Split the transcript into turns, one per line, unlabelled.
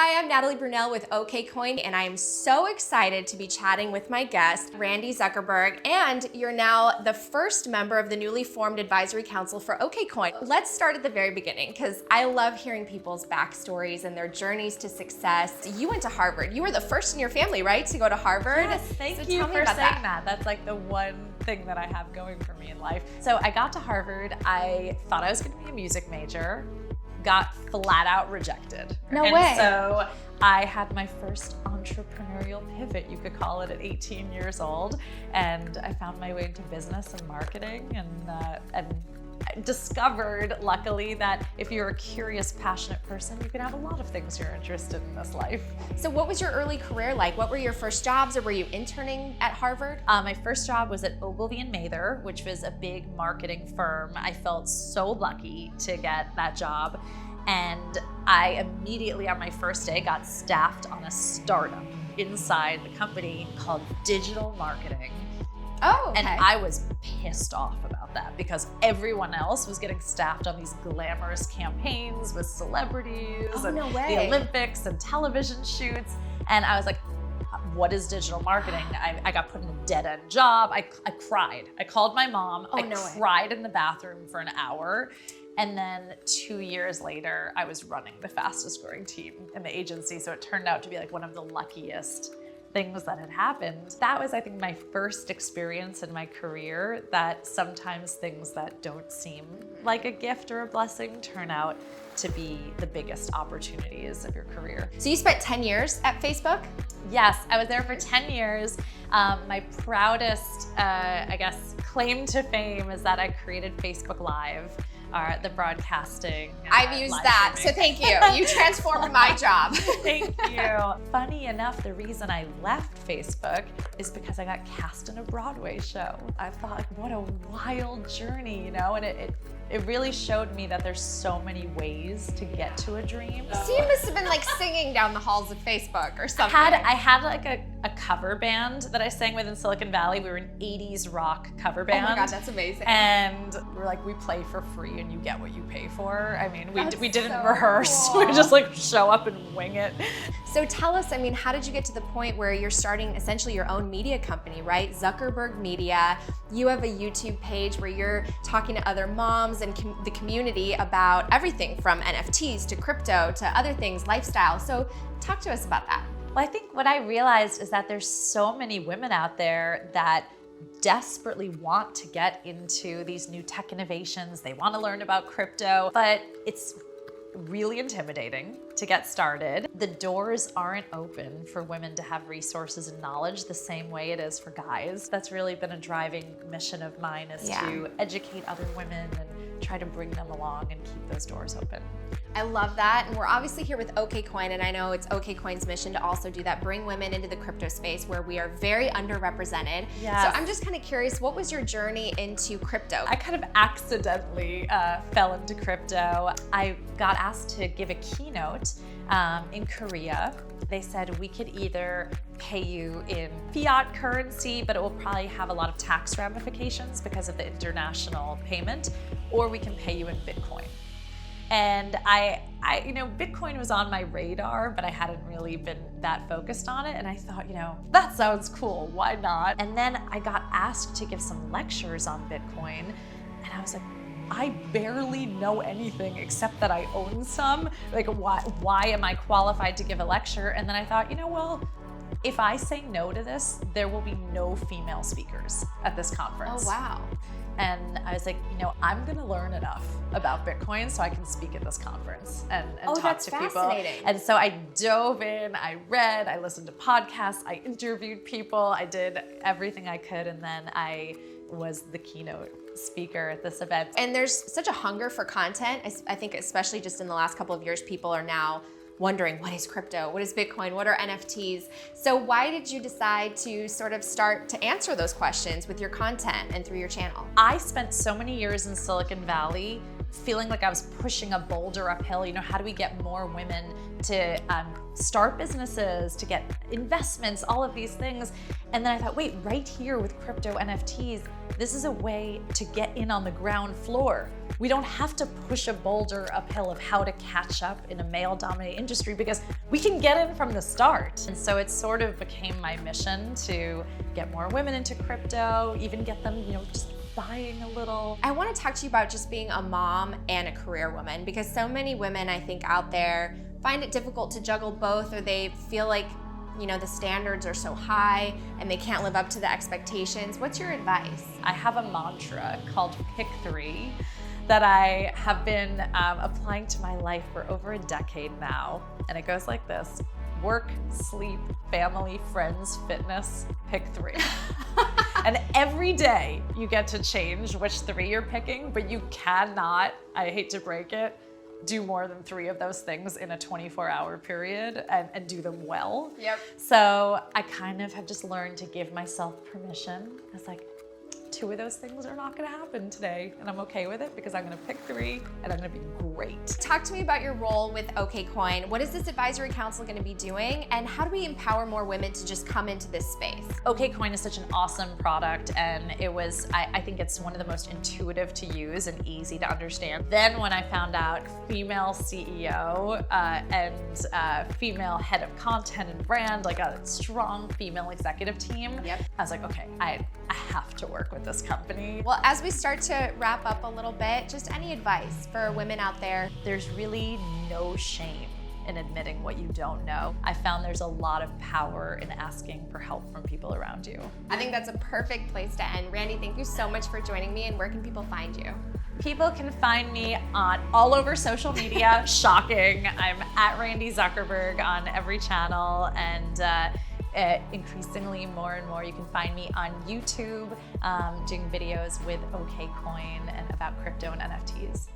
Hi, I'm Natalie Brunell with Okcoin, and I am so excited to be chatting with my guest, Randi Zuckerberg, and you're now the first member of the newly formed advisory council for Okcoin. Let's start at the very beginning, because I love hearing people's backstories and their journeys to success. You went to Harvard. You were the first in your family, right, to go to Harvard?
Yes, thank you for saying that. That's like the one thing that I have going for me in life. So I got to Harvard. I thought I was going to be a music major. Got flat out rejected.
No way.
So I had my first entrepreneurial pivot, you could call it, at 18 years old. And I found my way into business and marketing and discovered, luckily, that if you're a curious, passionate person, you can have a lot of things you're interested in this life.
So what was your early career like? What were your first jobs, or were you interning at Harvard?
My first job was at Ogilvy & Mather, which was a big marketing firm. I felt so lucky to get that job. And I immediately on my first day got staffed on a startup inside the company called digital marketing.
Oh, okay.
And I was pissed off about that because everyone else was getting staffed on these glamorous campaigns with celebrities and
no way.
the Olympics and television shoots. And I was like, what is digital marketing? I got put in a dead-end job. I cried. I called my mom. I cried in the bathroom for an hour. And then 2 years later, I was running the fastest growing team in the agency. So it turned out to be like one of the luckiest things that had happened. That was, I think, my first experience in my career that sometimes things that don't seem like a gift or a blessing turn out to be the biggest opportunities of your career.
So you spent 10 years at Facebook?
Yes, I was there for 10 years. My proudest, I guess, claim to fame is that I created Facebook Live. The broadcasting.
I've used that, so thank you. You transformed my job.
Thank you. Funny enough, the reason I left Facebook is because I got cast in a Broadway show. I thought, like, what a wild journey, you know? And it really showed me that there's so many ways to get to a dream.
So you must have been like singing down the halls of Facebook or something.
I had like a cover band that I sang with in Silicon Valley. We were an 80s rock cover band.
Oh my God, that's amazing.
And we were like, we play for free and you get what you pay for. I mean, we didn't
so
rehearse.
Cool.
We just like show up and wing it.
So tell us, I mean, how did you get to the point where you're starting essentially your own media company, right? Zuckerberg Media. You have a YouTube page where you're talking to other moms and the community about everything from NFTs to crypto to other things, lifestyle. So talk to us about that.
Well, I think what I realized is that there's so many women out there that desperately want to get into these new tech innovations. They want to learn about crypto, but it's really intimidating to get started. The doors aren't open for women to have resources and knowledge the same way it is for guys. That's really been a driving mission of mine, is to educate other women and try to bring them along and keep those doors open.
I love that. And we're obviously here with Okcoin, and I know it's Okcoin's mission to also do that, bring women into the crypto space where we are very underrepresented.
Yes.
So I'm just kind of curious, what was your journey into crypto?
I kind of accidentally fell into crypto. I got asked to give a keynote in Korea. They said we could either pay you in fiat currency, but it will probably have a lot of tax ramifications because of the international payment, or we can pay you in Bitcoin. And I Bitcoin was on my radar, but I hadn't really been that focused on it. And I thought, that sounds cool, why not? And then I got asked to give some lectures on Bitcoin, and I was like, I barely know anything except that I own some. Like, why am I qualified to give a lecture? And then I thought, well, if I say no to this, there will be no female speakers at this conference.
Oh, wow.
And I was like, I'm gonna learn enough about Bitcoin so I can speak at this conference and talk to people.
Fascinating.
And so I dove in, I read, I listened to podcasts, I interviewed people, I did everything I could, and then I was the keynote speaker at this event.
And there's such a hunger for content. I think especially just in the last couple of years, people are now wondering, what is crypto? What is Bitcoin? What are NFTs? So why did you decide to sort of start to answer those questions with your content and through your channel?
I spent so many years in Silicon Valley feeling like I was pushing a boulder uphill. You know, how do we get more women to start businesses, to get investments, all of these things? And then I thought, wait, right here with crypto NFTs, this is a way to get in on the ground floor. We don't have to push a boulder uphill of how to catch up in a male-dominated industry because we can get in from the start. And so it sort of became my mission to get more women into crypto, even get them, you know, just buying a little.
I want to talk to you about just being a mom and a career woman, because so many women, I think, out there find it difficult to juggle both, or they feel like, you know, the standards are so high and they can't live up to the expectations. What's your advice?
I have a mantra called Pick 3 that I have been applying to my life for over a decade now. And it goes like this: work, sleep, family, friends, fitness, pick 3. And every day you get to change which 3 you're picking, but you cannot, I hate to break it, do more than 3 of those things in a 24-hour period and do them well.
Yep.
So I kind of have just learned to give myself permission. I was like, 2 of those things are not gonna happen today, and I'm okay with it because I'm gonna pick 3 and I'm gonna be great.
Talk to me about your role with Okcoin. What is this advisory council gonna be doing, and how do we empower more women to just come into this space?
Okcoin is such an awesome product, and it was, I think it's one of the most intuitive to use and easy to understand. Then when I found out female CEO and female head of content and brand, like a strong female executive team,
Yep.
I was like, okay, I have to work with this company.
Well, as we start to wrap up a little bit, just any advice for women out there?
There's really no shame in admitting what you don't know. I found there's a lot of power in asking for help from people around you.
I think that's a perfect place to end. Randy, thank you so much for joining me, and where can people find you?
People can find me on all over social media. Shocking. I'm at Randi Zuckerberg on every channel, and increasingly more and more you can find me on YouTube doing videos with Okcoin and about crypto and NFTs.